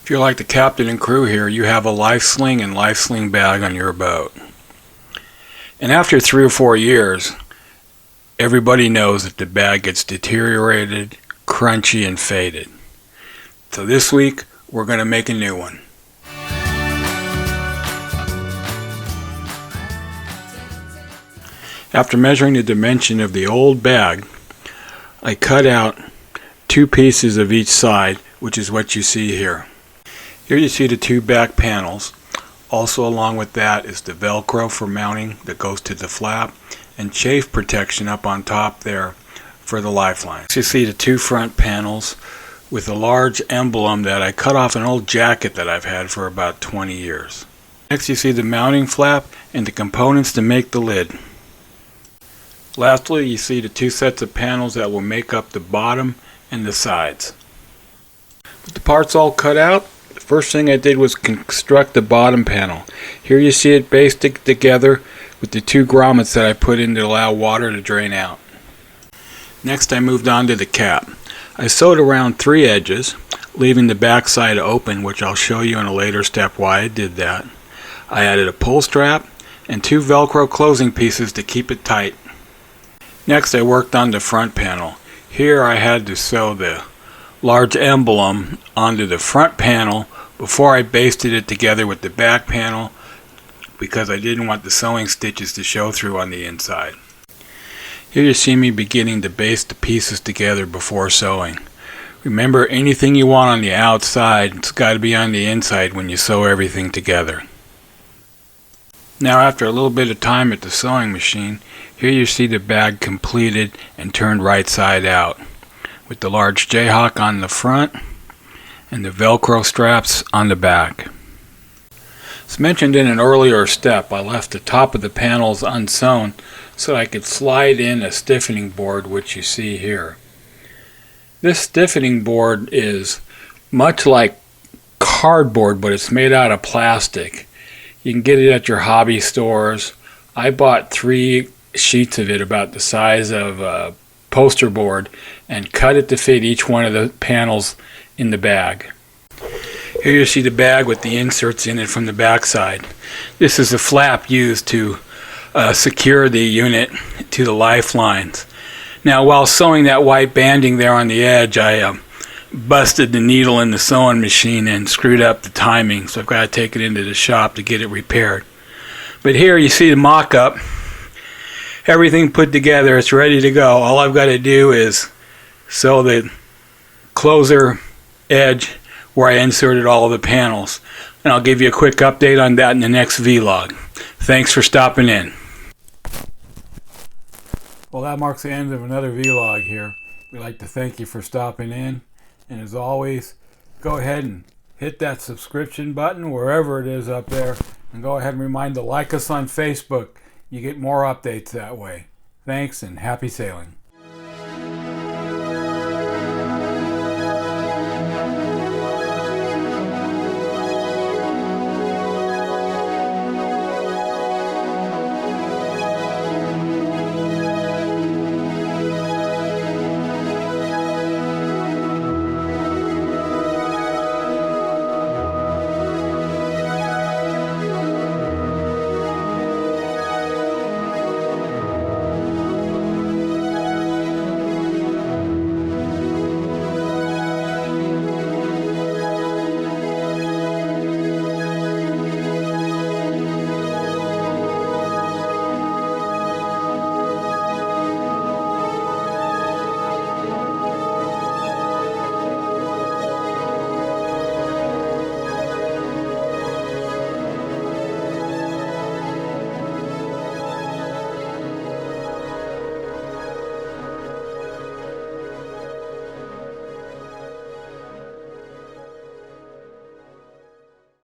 If you're like the captain and crew here, you have a Life Sling and Life Sling Bag on your boat. And after 3 or 4 years, everybody knows that the bag gets deteriorated, crunchy, and faded. So this week, we're going to make a new one. After measuring the dimension of the old bag, I cut out 2 pieces of each side, which is what you see here. Here you see the 2 back panels. Also along with that is the Velcro for mounting that goes to the flap, and chafe protection up on top there for the lifeline. You see the 2 front panels with a large emblem that I cut off an old jacket that I've had for about 20 years. Next you see the mounting flap and the components to make the lid. Lastly, you see the 2 sets of panels that will make up the bottom and the sides. With the parts all cut out, the first thing I did was construct the bottom panel. Here you see it basted together with the 2 grommets that I put in to allow water to drain out. Next I moved on to the cap. I sewed around 3 edges, leaving the back side open, which I'll show you in a later step why I did that. I added a pull strap and 2 Velcro closing pieces to keep it tight. Next I worked on the front panel. Here I had to sew the large emblem onto the front panel before I basted it together with the back panel because I didn't want the sewing stitches to show through on the inside. Here you see me beginning to baste the pieces together before sewing. Remember, anything you want on the outside, it's got to be on the inside when you sew everything together. Now after a little bit of time at the sewing machine, here you see the bag completed and turned right side out, with the large Jayhawk on the front and the Velcro straps on the back. As mentioned in an earlier step, I left the top of the panels unsewn so I could slide in a stiffening board, which you see here. This stiffening board is much like cardboard, but it's made out of plastic. You can get it at your hobby stores. I bought 3 sheets of it about the size of a poster board and cut it to fit each one of the panels in the bag. Here you see the bag with the inserts in it from the back side. This is the flap used to secure the unit to the lifelines. Now while sewing that white banding there on the edge, I busted the needle in the sewing machine and screwed up the timing, so I've got to take it into the shop to get it repaired. But here you see the mock-up. Everything put together, it's ready to go. All I've got to do is sew the closer edge where I inserted all of the panels, and I'll give you a quick update on that in the next vlog. Thanks for stopping in. Well, that marks the end of another vlog here. We'd like to thank you for stopping in, and as always, go ahead and hit that subscription button wherever it is up there, and go ahead and remind to like us on Facebook. You get more updates that way. Thanks and happy sailing.